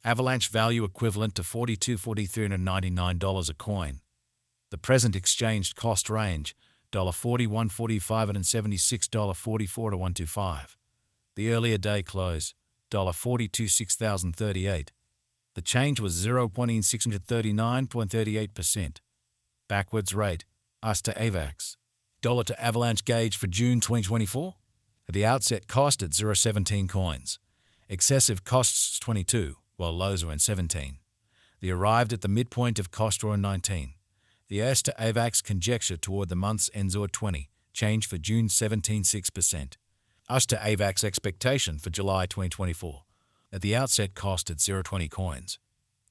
Avalanche value equivalent to $42,399 a coin. The present exchanged cost range, $41.45 and $76.44 to 125. The earlier day close, $42,6038. The change was 0.639.38%. Backwards rate, US to Avax. Dollar to Avalanche gauge for June 2024. At the outset cost at 0.17 coins. Excessive costs 22, while lows were in 17. The arrived at the midpoint of cost were in 19. The US to Avax conjecture toward the month's end or 20, change for June 17.6%. US to Avax expectation for July 2024. At the outset cost at 0.20 coins.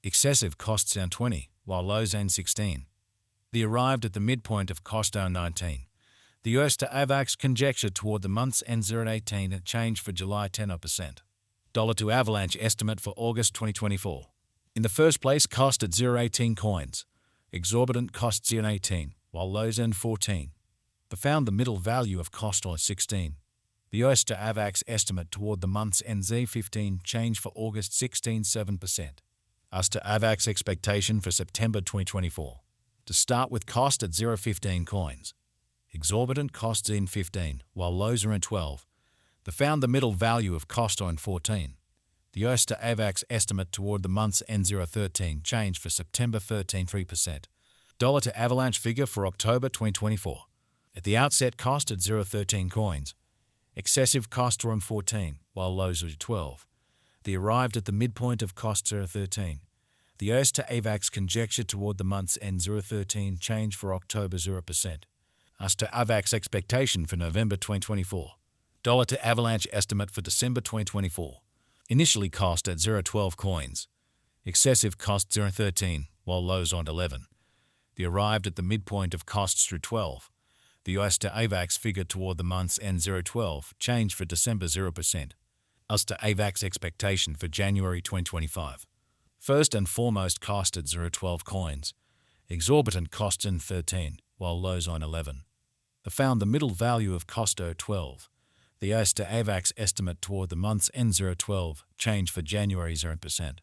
Excessive costs down 20, while lows end 16. The arrived at the midpoint of cost down 19. The US to Avax conjecture toward the month's end 0.18 and change for July 10%. Dollar to Avalanche estimate for August 2024. In the first place cost at 0.18 coins. Exorbitant cost 0.18, while lows end 14. But found the middle value of cost on 16. The US to Avax estimate toward the month's end Z15 change for August 16.7%. US to Avax expectation for September 2024. To start with cost at 0.15 coins. Exorbitant costs in 15, while lows are in 12. The found the middle value of cost on 14. The US to Avax estimate toward the month's end 0.13 change for September 13.3%. Dollar to Avalanche figure for October 2024. At the outset cost at 0.13 coins. Excessive cost were in 14, while lows were 12. The arrived at the midpoint of cost 0.13. The US to Avax conjecture toward the month's end 0.13 change for October 0%. US to Avax expectation for November 2024. Dollar to Avalanche estimate for December 2024. Initially cost at 0.12 coins. Excessive cost 0.13, while lows on 11. The arrived at the midpoint of costs through 12. The US to Avax figure toward the month's end 0.12, change for December 0%. US to Avax expectation for January 2025. First and foremost cost at 0.12 coins. Exorbitant costs in 13, while lows on 11. The found the middle value of cost 0.12. The US to Avax estimate toward the month's end 0.12, change for January 0%.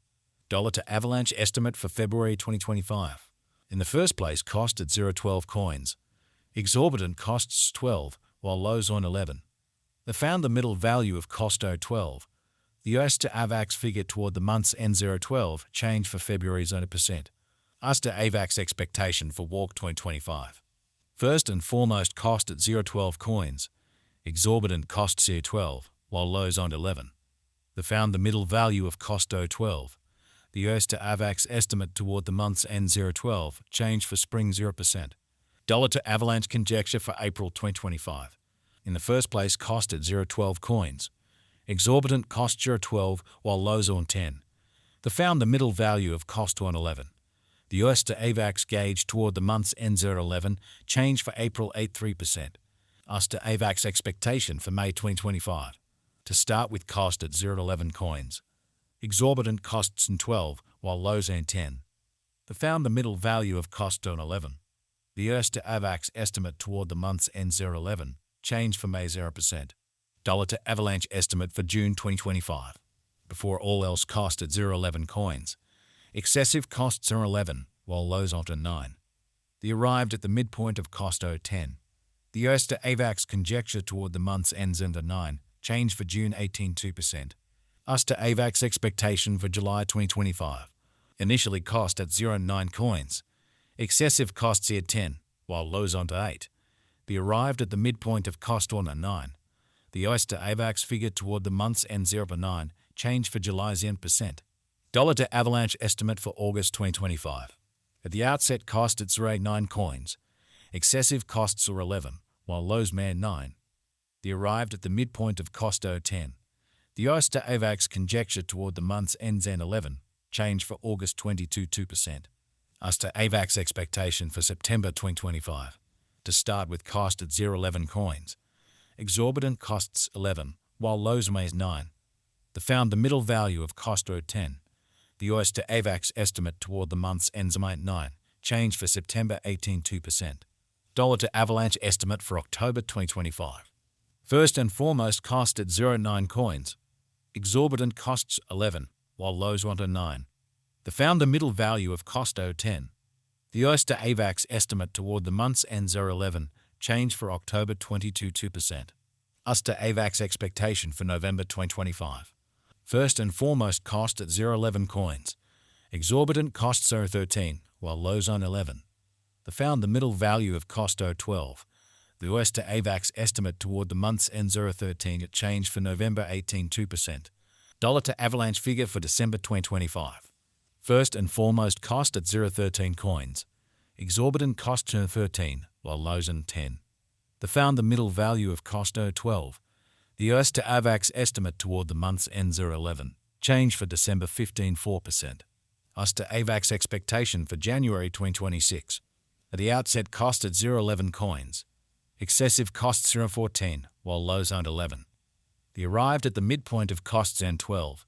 Dollar to Avalanche estimate for February 2025. In the first place cost at 0.12 coins. Exorbitant costs 12, while lows on 11. They found the middle value of cost 0.12. The US to Avax figure toward the month's end 0.12, change for February 0%. US to Avax expectation for Walk 2025. First and foremost cost at 0.12 coins. Exorbitant cost 0.12, while lows on 11. They found the middle value of cost 0.12. The US to Avax estimate toward the month's end 0.12, change for spring 0%. Dollar to Avalanche conjecture for April 2025. In the first place cost at 0.12 coins. Exorbitant cost 0.12, while lows on 10. They found the middle value of cost on 11. The US to Avax gauge toward the month's end 0.11, change for April 8.3%. US to Avax expectation for May 2025. To start with cost at 0.11 coins. Exorbitant costs in 12, while lows in 10. They found the middle value of cost on 11. The US to Avax estimate toward the month's end 0.11, change for May 0%. Dollar to Avalanche estimate for June 2025. Before all else cost at 0.11 coins. Excessive costs are 11, while lows on 9. The arrived at the midpoint of cost 0.10. The US to Avax conjecture toward the month's ends under 9, change for June 18.2%. US to Avax expectation for July 2025. Initially cost at 0.9 coins. Excessive costs here 10, while lows onto 8. The arrived at the midpoint of cost on 9. The US to Avax figure toward the month's end 0.9, change for July's %. Dollar to Avalanche estimate for August 2025. At the outset cost at 0.9 coins. Excessive costs are 11, while lows man 9. The arrived at the midpoint of cost 0.10. The US to Avax conjecture toward the month's ends end 11, change for August 22.2%. US to Avax expectation for September 2025. To start with cost at 0.11 coins. Exorbitant costs 11, while lows may 9. They found the middle value of cost 0.10. The US to Avax estimate toward the month's ends 9, change for September 18.2%. Dollar to Avalanche estimate for October 2025. First and foremost cost at 0.9 coins. Exorbitant costs 11, while lows were 9. The founder middle value of cost 10. The US to Avax estimate toward the month's end 0.11, change for October 22 2%. US to Avax expectation for November 2025. First and foremost cost at 0.11 coins. Exorbitant cost 0.13, while lows on 11. The found the middle value of cost 0.12. The US to Avax estimate toward the month's end 0.13 at change for November 18 2%. Dollar to Avalanche figure for December 2025. First and foremost cost at 0.13 coins. Exorbitant cost 0.13, while lows on 10. The found the middle value of cost 0.12. The US to Avax estimate toward the month's end 0.11, change for December 15 4%. US to Avax expectation for January 2026. At the outset cost at 0.11 coins. Excessive costs 0.14, while lows on 11. The arrived at the midpoint of costs end 12.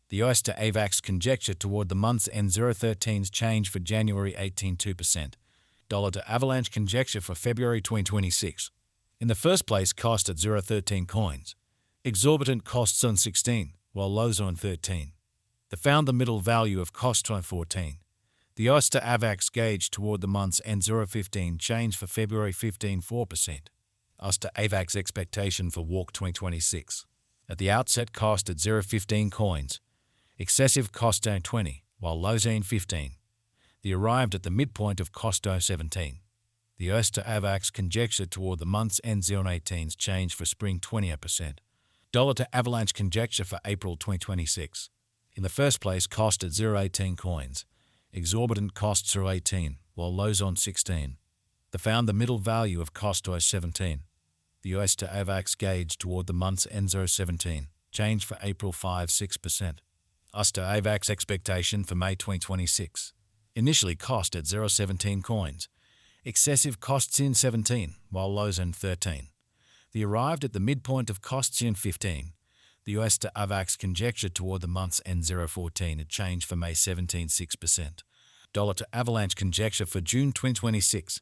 The US to Avax conjecture toward the month's end 0.13's change for January 18 2%. Dollar to Avalanche conjecture for February 2026. In the first place cost at 0.13 coins. Exorbitant costs on 16, while lows on 13. The found the middle value of cost on 14. The US to Avax gauge toward the month's end 0.15 change for February 15 4%. US to Avax expectation for Walk 2026. At the outset cost at 0.15 coins. Excessive cost on 20, while lows on 15. The arrived at the midpoint of cost 17. The US to Avax conjecture toward the month's end 0.18's change for spring 28%. Dollar to Avalanche conjecture for April 2026. In the first place cost at 0.18 coins. Exorbitant costs 0.18, while lows on 16. The found the middle value of cost 17. The US to Avax gauge toward the month's end 0.17, change for April 5-6%. US to Avax expectation for May 2026. Initially cost at 0.17 coins. Excessive costs in 17, while lows in 13. The arrived at the midpoint of costs in 15. The US to Avax conjecture toward the month's end 0.14 at change for May 17 6%. Dollar to Avalanche conjecture for June 2026.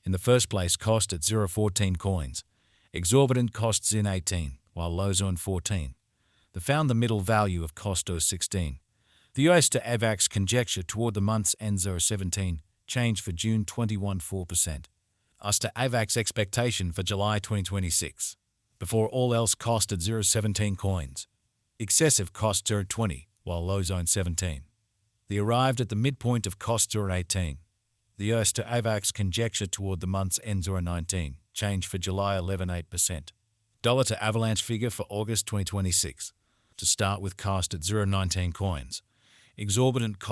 In the first place cost at 0.14 coins. Exorbitant costs in 18, while lows on 14. The found the middle value of cost 16. The US to Avax conjecture toward the month's end 0.17, change for June 21 4%. US to Avax expectation for July 2026. Before all else cost at 0.17 coins. Excessive cost 0.20, while lows on 17. The arrived at the midpoint of cost 0.18. The US to Avax conjecture toward the month's end 0.19, change for July 11 8%. Dollar to Avalanche figure for August 2026. To start with cost at 0.19 coins. Exorbitant cost